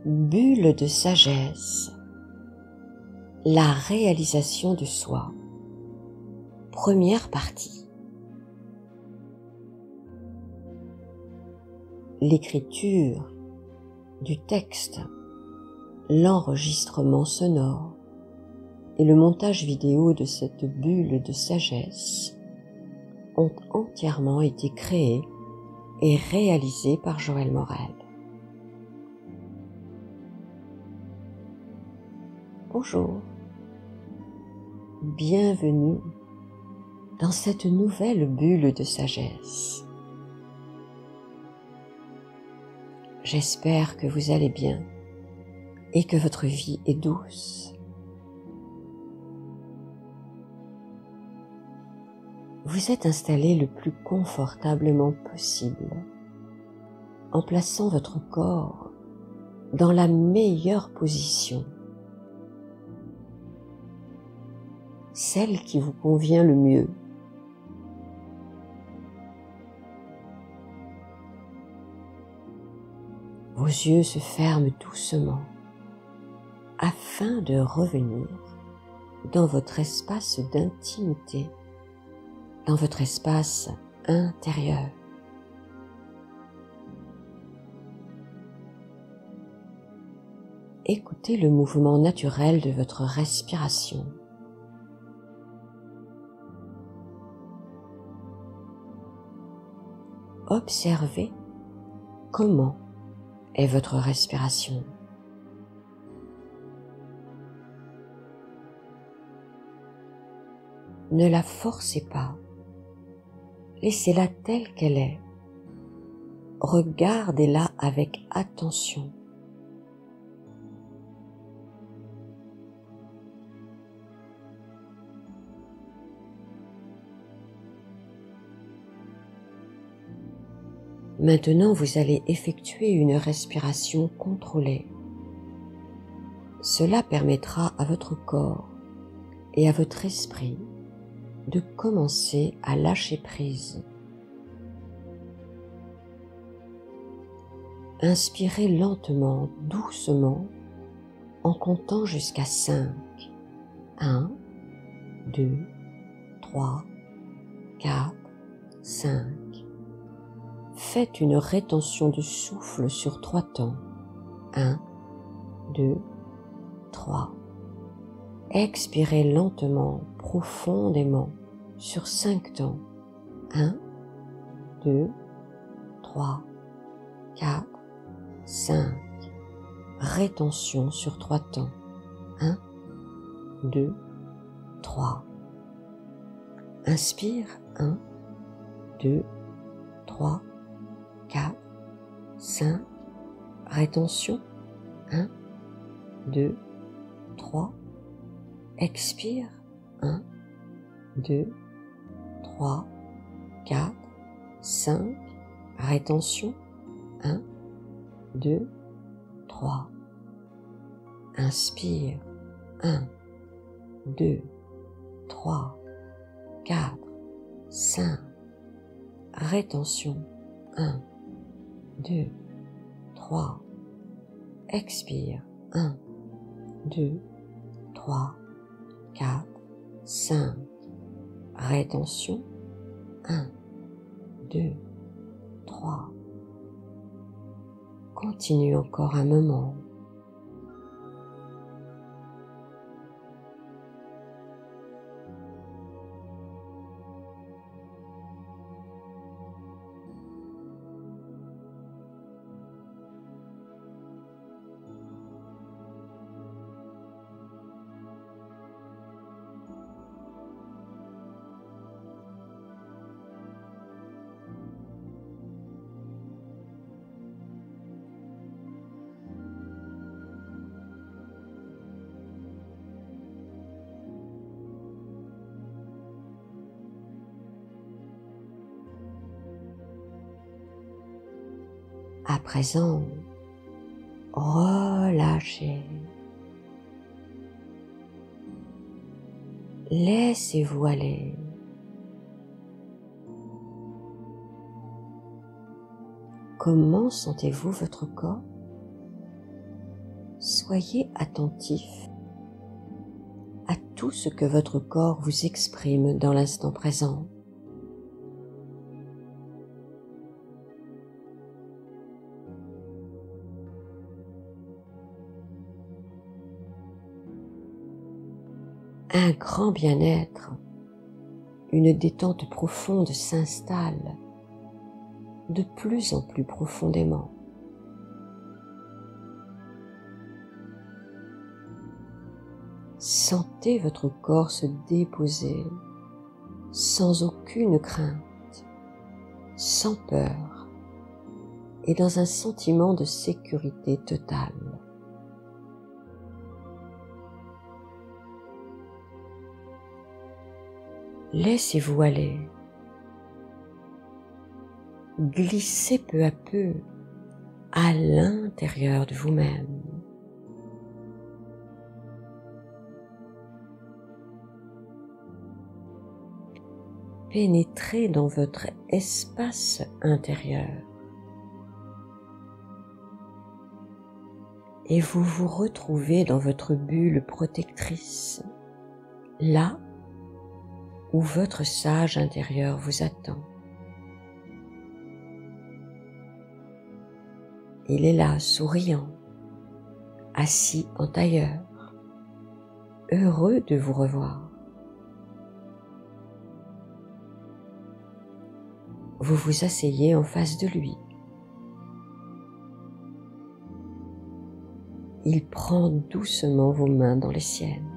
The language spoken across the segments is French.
Bulle de sagesse, la réalisation de soi. Première partie. L'écriture du texte, l'enregistrement sonore et le montage vidéo de cette bulle de sagesse ont entièrement été créés et réalisés par Joël Morel. Bonjour, bienvenue dans cette nouvelle bulle de sagesse. J'espère que vous allez bien et que votre vie est douce. Vous êtes installé le plus confortablement possible en plaçant votre corps dans la meilleure position, celle qui vous convient le mieux. Vos yeux se ferment doucement afin de revenir dans votre espace d'intimité, dans votre espace intérieur. Écoutez le mouvement naturel de votre respiration. Observez comment est votre respiration. Ne la forcez pas, laissez-la telle qu'elle est. Regardez-la avec attention. Maintenant, vous allez effectuer une respiration contrôlée. Cela permettra à votre corps et à votre esprit de commencer à lâcher prise. Inspirez lentement, doucement, en comptant jusqu'à 5. 1, 2, 3, 4, 5. Faites une rétention de souffle sur 3 temps. 1, 2, 3. Expirez lentement, profondément, sur 5 temps. 1, 2, 3, 4, 5. Rétention sur 3 temps. 1, 2, 3. Inspire. 1, 2, 3, 4, 5, rétention, 1, 2, 3, expire, 1, 2, 3, 4, 5, rétention, 1, 2, 3, inspire, 1, 2, 3, 4, 5, rétention, 1, 2, 3, expire, 1, 2, 3, 4, 5, rétention, 1, 2, 3. Continue encore un moment. À présent, relâchez. Laissez-vous aller. Comment sentez-vous votre corps? soyez attentif à tout ce que votre corps vous exprime dans l'instant présent. Un grand bien-être, une détente profonde s'installe de plus en plus profondément. Sentez votre corps se déposer sans aucune crainte, sans peur et dans un sentiment de sécurité totale. Laissez-vous aller, glissez peu à peu à l'intérieur de vous-même. Pénétrez dans votre espace intérieur et vous vous retrouvez dans votre bulle protectrice, là où votre sage intérieur vous attend. Il est là, souriant, assis en tailleur, heureux de vous revoir. Vous vous asseyez en face de lui. Il prend doucement vos mains dans les siennes.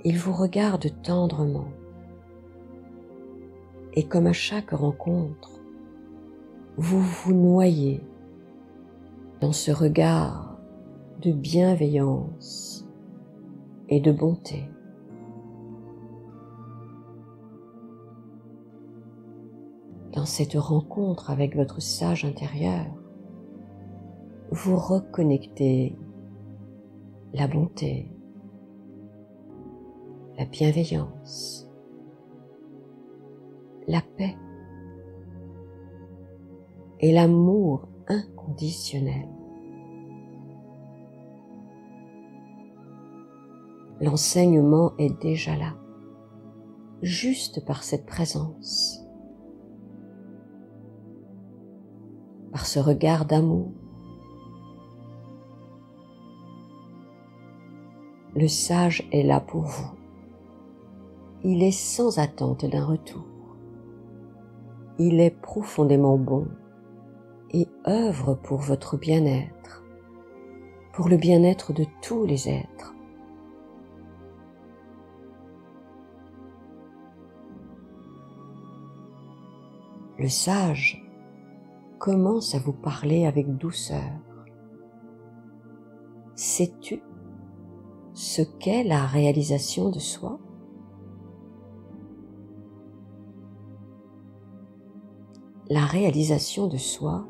Il vous regarde tendrement. Et comme à chaque rencontre, vous vous noyez dans ce regard de bienveillance et de bonté. Dans cette rencontre avec votre sage intérieur, vous reconnectez la bonté, la bienveillance, la paix et l'amour inconditionnel. L'enseignement est déjà là, juste par cette présence, par ce regard d'amour. Le sage est là pour vous. Il est sans attente d'un retour. Il est profondément bon et œuvre pour votre bien-être, pour le bien-être de tous les êtres. Le sage commence à vous parler avec douceur. Sais-tu ce qu'est la réalisation de soi? La réalisation de soi,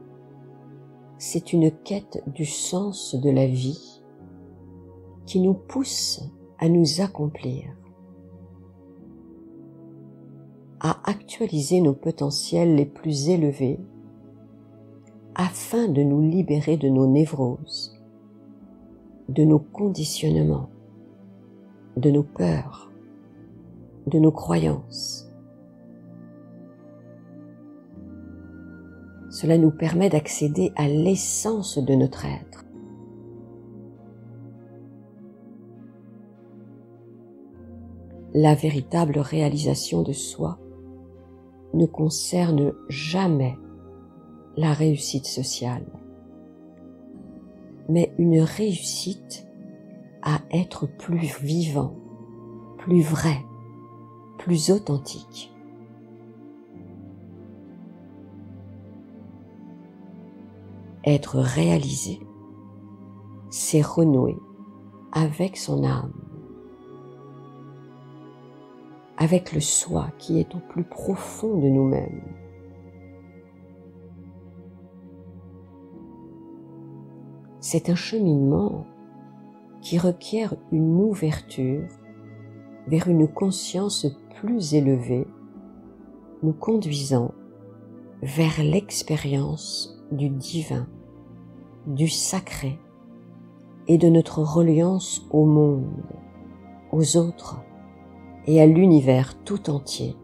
c'est une quête du sens de la vie qui nous pousse à nous accomplir, à actualiser nos potentiels les plus élevés afin de nous libérer de nos névroses, de nos conditionnements, de nos peurs, de nos croyances. Cela nous permet d'accéder à l'essence de notre être. La véritable réalisation de soi ne concerne jamais la réussite sociale, mais une réussite à être plus vivant, plus vrai, plus authentique. Être réalisé, c'est renouer avec son âme, avec le soi qui est au plus profond de nous-mêmes. C'est un cheminement qui requiert une ouverture vers une conscience plus élevée, nous conduisant vers l'expérience du divin, du sacré et de notre reliance au monde, aux autres et à l'univers tout entier.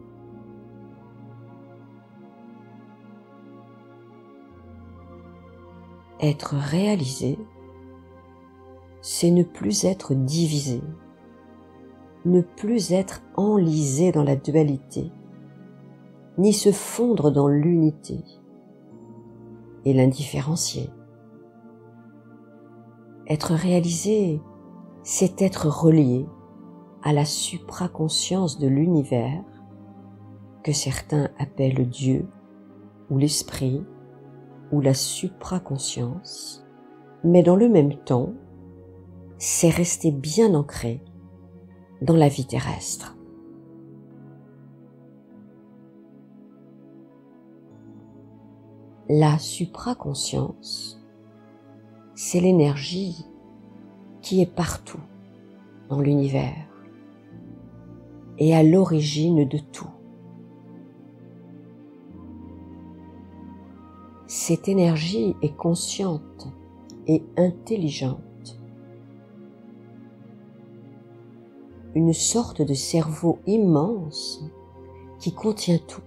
Être réalisé, c'est ne plus être divisé, ne plus être enlisé dans la dualité, ni se fondre dans l'unité et l'indifférencier. Être réalisé, c'est être relié à la supraconscience de l'univers que certains appellent Dieu ou l'esprit ou la supraconscience, mais dans le même temps, c'est rester bien ancré dans la vie terrestre. La supraconscience, c'est l'énergie qui est partout dans l'univers et à l'origine de tout. Cette énergie est consciente et intelligente. Une sorte de cerveau immense qui contient tout.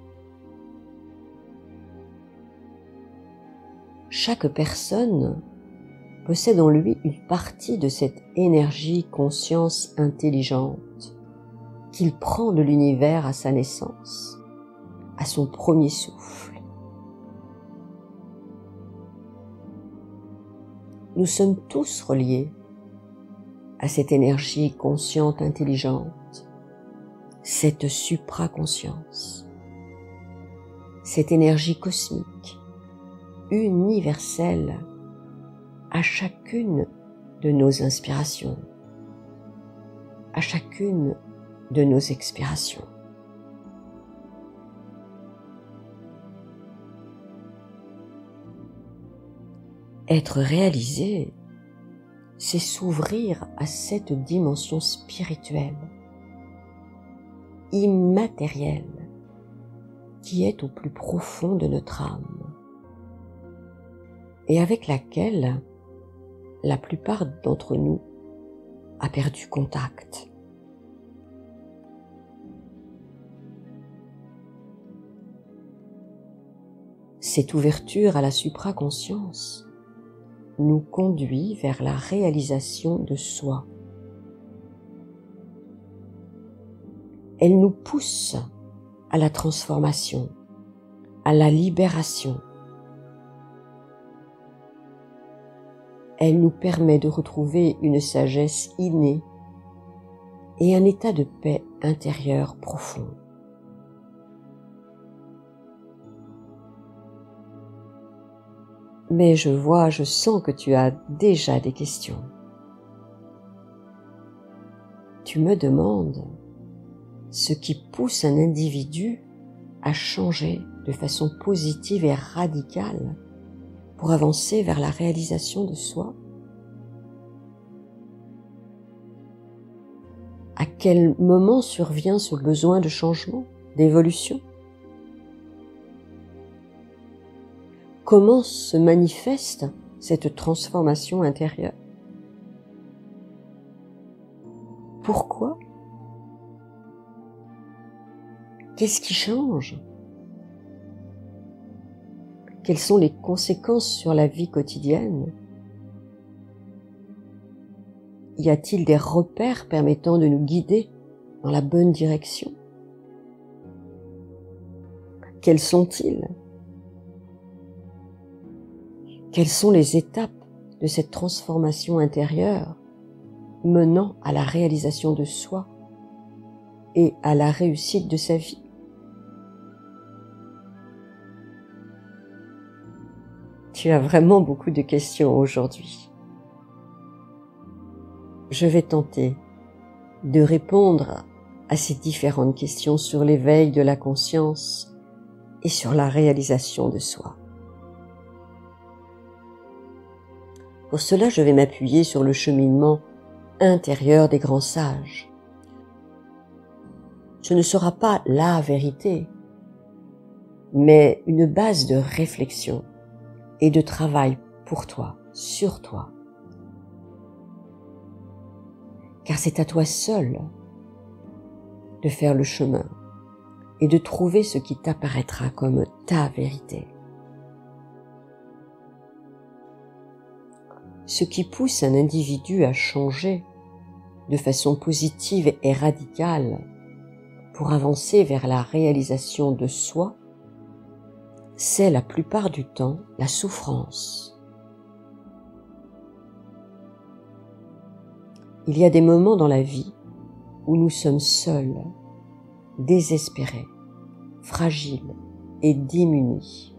Chaque personne possède en lui une partie de cette énergie conscience intelligente qu'il prend de l'univers à sa naissance, à son premier souffle. Nous sommes tous reliés à cette énergie consciente intelligente, cette supraconscience, cette énergie cosmique, universelle à chacune de nos inspirations, à chacune de nos expirations. Être réalisé, c'est s'ouvrir à cette dimension spirituelle, immatérielle, qui est au plus profond de notre âme, et avec laquelle la plupart d'entre nous a perdu contact. Cette ouverture à la supraconscience nous conduit vers la réalisation de soi. Elle nous pousse à la transformation, à la libération. Elle nous permet de retrouver une sagesse innée et un état de paix intérieure profond. Mais je sens que tu as déjà des questions. Tu me demandes ce qui pousse un individu à changer de façon positive et radicale pour avancer vers la réalisation de soi. À quel moment survient ce besoin de changement, d'évolution? Comment se manifeste cette transformation intérieure? Pourquoi? Qu'est-ce qui change? Quelles sont les conséquences sur la vie quotidienne? Y a-t-il des repères permettant de nous guider dans la bonne direction? Quels sont-ils? Quelles sont les étapes de cette transformation intérieure menant à la réalisation de soi et à la réussite de sa vie? Tu as vraiment beaucoup de questions aujourd'hui. Je vais tenter de répondre à ces différentes questions sur l'éveil de la conscience et sur la réalisation de soi. Pour cela, je vais m'appuyer sur le cheminement intérieur des grands sages. Ce ne sera pas la vérité, mais une base de réflexion et de travail pour toi, sur toi. Car c'est à toi seul de faire le chemin et de trouver ce qui t'apparaîtra comme ta vérité. Ce qui pousse un individu à changer de façon positive et radicale pour avancer vers la réalisation de soi, c'est la plupart du temps la souffrance. Il y a des moments dans la vie où nous sommes seuls, désespérés, fragiles et démunis.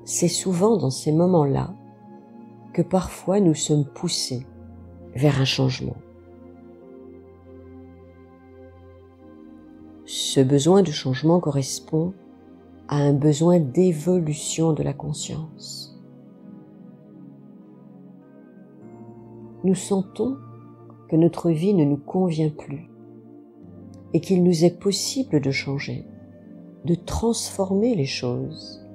C'est souvent dans ces moments-là que parfois nous sommes poussés vers un changement. Ce besoin de changement correspond à un besoin d'évolution de la conscience. Nous sentons que notre vie ne nous convient plus et qu'il nous est possible de changer, de transformer les choses.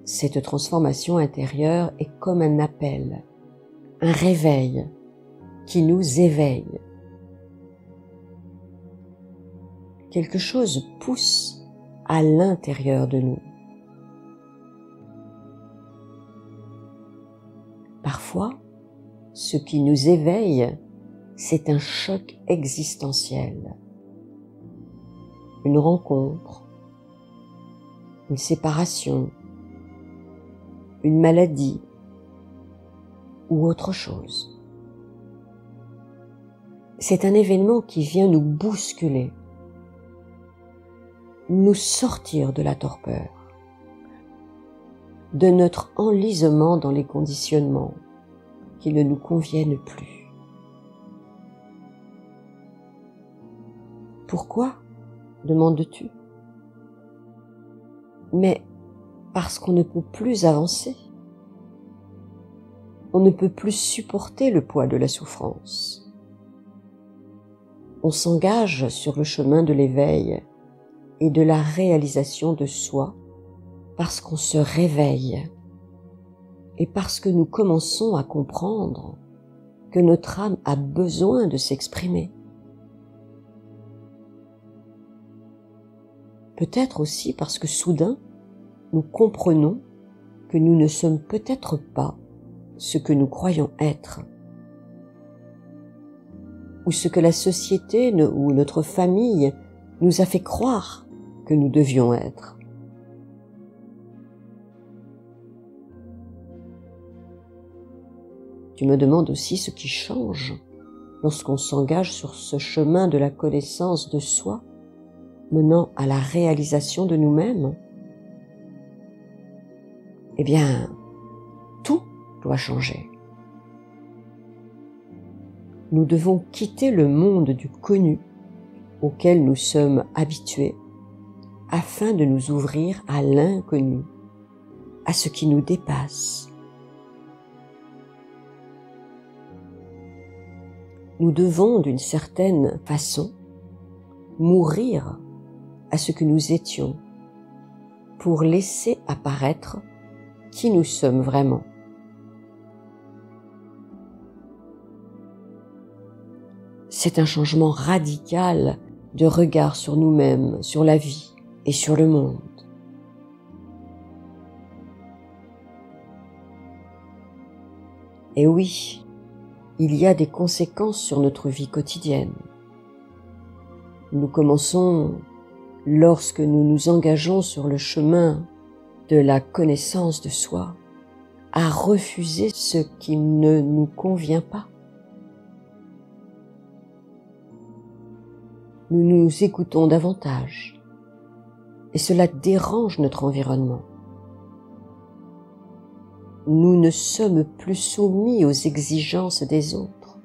Cette transformation intérieure est comme un appel, un réveil qui nous éveille. Quelque chose pousse à l'intérieur de nous. Parfois, ce qui nous éveille, c'est un choc existentiel, une rencontre, une séparation, une maladie ou autre chose. C'est un événement qui vient nous bousculer, nous sortir de la torpeur, de notre enlisement dans les conditionnements qui ne nous conviennent plus. Pourquoi, demandes-tu? Mais parce qu'on ne peut plus avancer. On ne peut plus supporter le poids de la souffrance. On s'engage sur le chemin de l'éveil et de la réalisation de soi parce qu'on se réveille et parce que nous commençons à comprendre que notre âme a besoin de s'exprimer. Peut-être aussi parce que soudain, nous comprenons que nous ne sommes peut-être pas ce que nous croyons être, ou ce que la société ou notre famille nous a fait croire que nous devions être. Tu me demandes aussi ce qui change lorsqu'on s'engage sur ce chemin de la connaissance de soi, menant à la réalisation de nous-mêmes. Eh bien, tout doit changer. Nous devons quitter le monde du connu auquel nous sommes habitués afin de nous ouvrir à l'inconnu, à ce qui nous dépasse. Nous devons, d'une certaine façon, mourir à ce que nous étions pour laisser apparaître qui nous sommes vraiment. C'est un changement radical de regard sur nous-mêmes, sur la vie et sur le monde. Et oui, il y a des conséquences sur notre vie quotidienne. Nous commençons, lorsque nous nous engageons sur le chemin de la connaissance de soi, à refuser ce qui ne nous convient pas. Nous nous écoutons davantage et cela dérange notre environnement. Nous ne sommes plus soumis aux exigences des autres.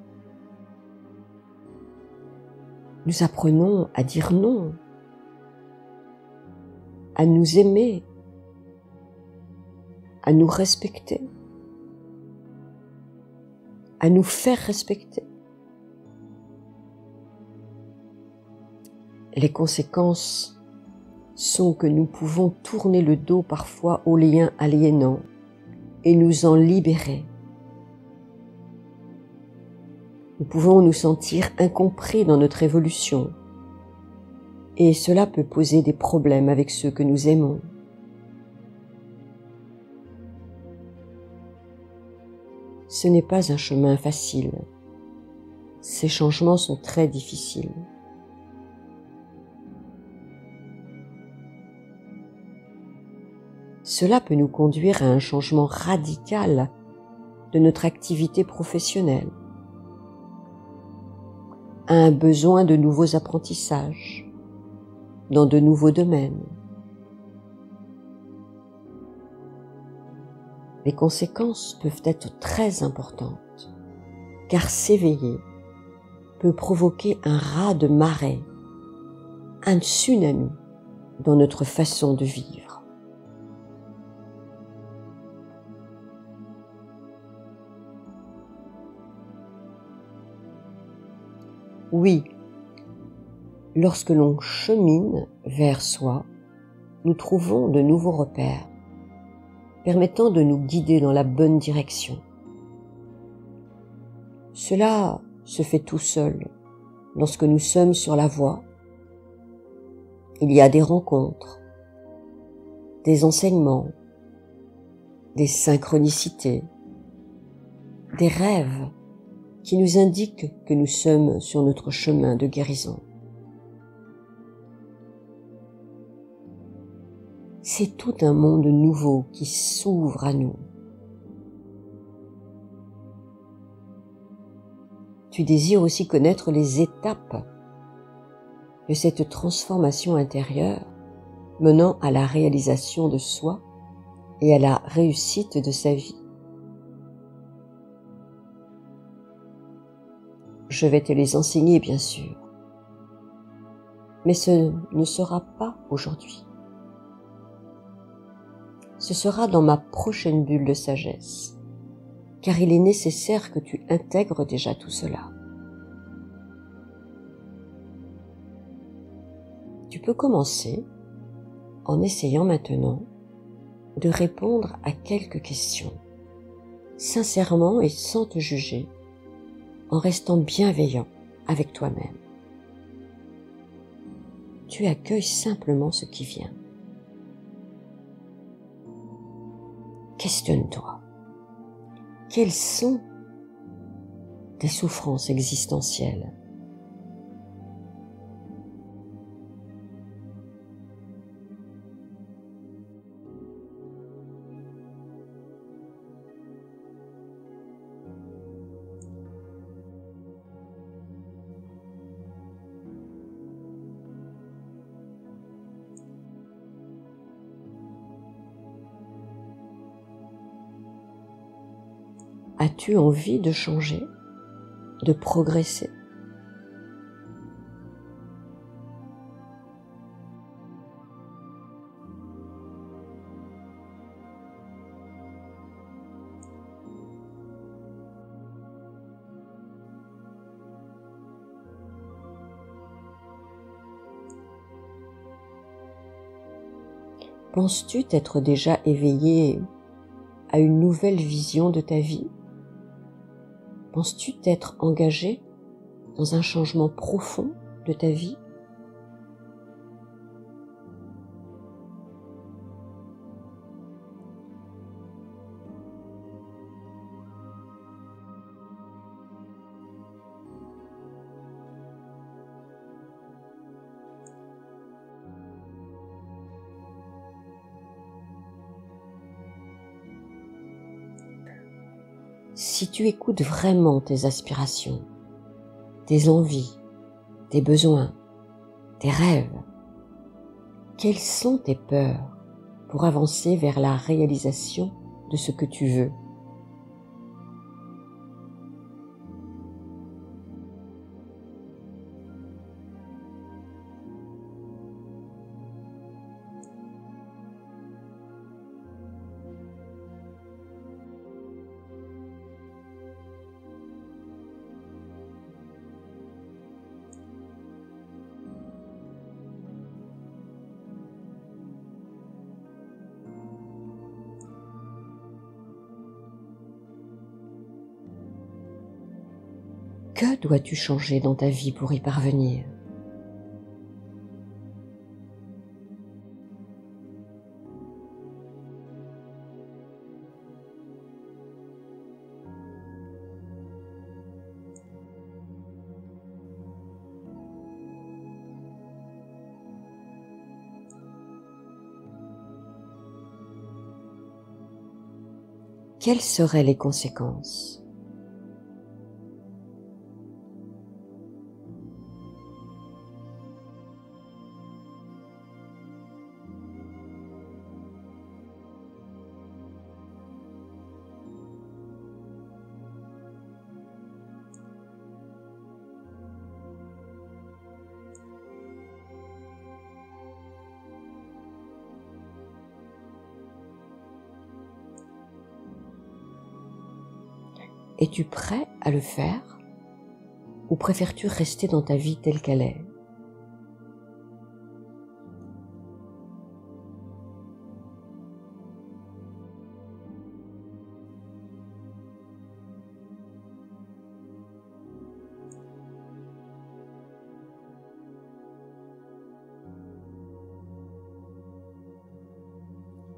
Nous apprenons à dire non, à nous aimer, à nous respecter, à nous faire respecter. Les conséquences sont que nous pouvons tourner le dos parfois aux liens aliénants et nous en libérer. Nous pouvons nous sentir incompris dans notre évolution et cela peut poser des problèmes avec ceux que nous aimons. Ce n'est pas un chemin facile. Ces changements sont très difficiles. Cela peut nous conduire à un changement radical de notre activité professionnelle, à un besoin de nouveaux apprentissages dans de nouveaux domaines. Les conséquences peuvent être très importantes, car s'éveiller peut provoquer un raz-de-marée, un tsunami dans notre façon de vivre. Oui, lorsque l'on chemine vers soi, nous trouvons de nouveaux repères, permettant de nous guider dans la bonne direction. Cela se fait tout seul. Lorsque nous sommes sur la voie, il y a des rencontres, des enseignements, des synchronicités, des rêves qui nous indiquent que nous sommes sur notre chemin de guérison. C'est tout un monde nouveau qui s'ouvre à nous. Tu désires aussi connaître les étapes de cette transformation intérieure menant à la réalisation de soi et à la réussite de sa vie. Je vais te les enseigner, bien sûr, mais ce ne sera pas aujourd'hui. Ce sera dans ma prochaine bulle de sagesse, car il est nécessaire que tu intègres déjà tout cela. Tu peux commencer en essayant maintenant de répondre à quelques questions, sincèrement et sans te juger, en restant bienveillant avec toi-même. Tu accueilles simplement ce qui vient. Questionne-toi. Quelles sont tes souffrances existentielles ? As-tu envie de changer, de progresser ? Penses-tu t'être déjà éveillé à une nouvelle vision de ta vie ? Penses-tu t'être engagé dans un changement profond de ta vie ? Si tu écoutes vraiment tes aspirations, tes envies, tes besoins, tes rêves, quelles sont tes peurs pour avancer vers la réalisation de ce que tu veux ? Que dois-tu changer dans ta vie pour y parvenir? Quelles seraient les conséquences? Es-tu prêt à le faire ou préfères-tu rester dans ta vie telle qu'elle est?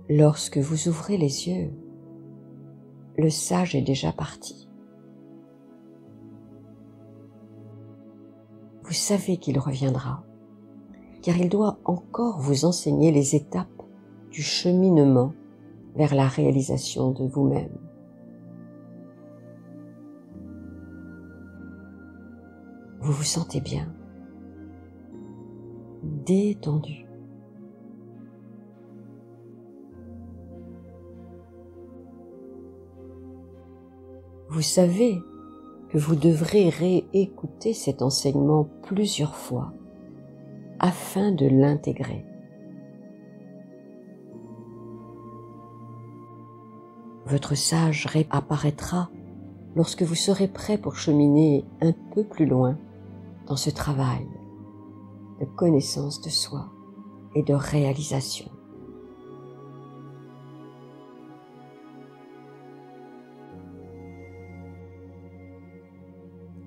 Lorsque vous ouvrez les yeux, le sage est déjà parti. Vous savez qu'il reviendra, car il doit encore vous enseigner les étapes du cheminement vers la réalisation de vous-même. Vous vous sentez bien, détendu. Vous savez que vous devrez réécouter cet enseignement plusieurs fois afin de l'intégrer. Votre sage réapparaîtra lorsque vous serez prêt pour cheminer un peu plus loin dans ce travail de connaissance de soi et de réalisation.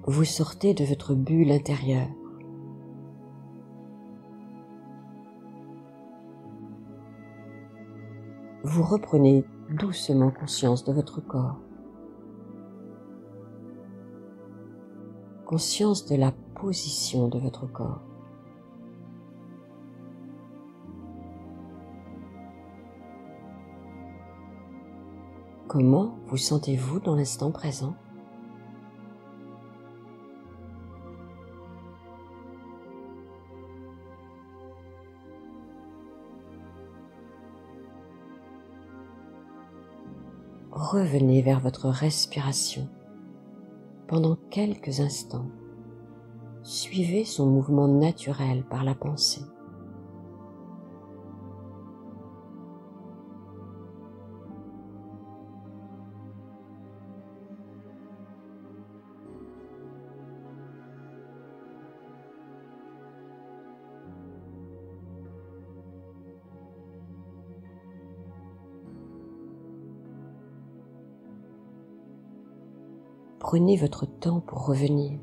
Vous sortez de votre bulle intérieure. Vous reprenez doucement conscience de votre corps, conscience de la position de votre corps. Comment vous sentez-vous dans l'instant présent? Revenez vers votre respiration pendant quelques instants. Suivez son mouvement naturel par la pensée. Prenez votre temps pour revenir.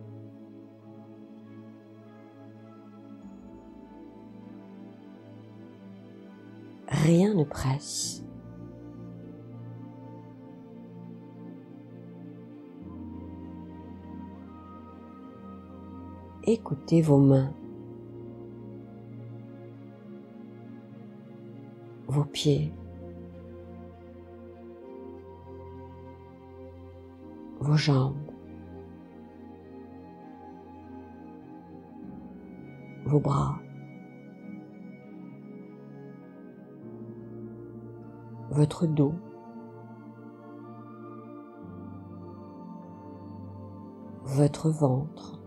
Rien ne presse. Écoutez vos mains, vos pieds, vos jambes, vos bras, votre dos, votre ventre,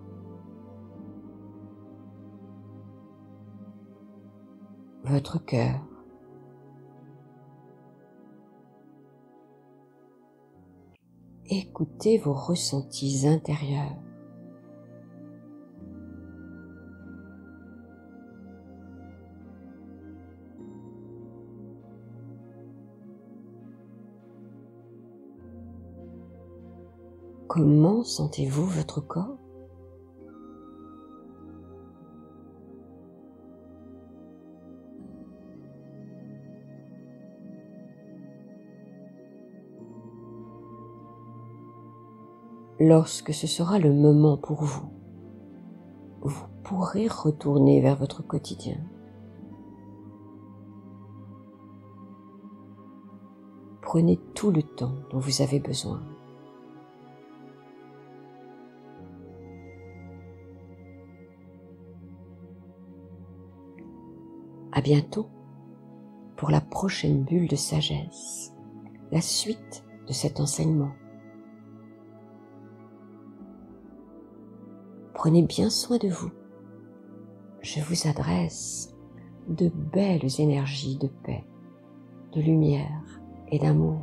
votre cœur. Écoutez vos ressentis intérieurs. Comment sentez-vous votre corps? lorsque ce sera le moment pour vous, vous pourrez retourner vers votre quotidien. Prenez tout le temps dont vous avez besoin. À bientôt pour la prochaine bulle de sagesse, la suite de cet enseignement. Prenez bien soin de vous. Je vous adresse de belles énergies de paix, de lumière et d'amour.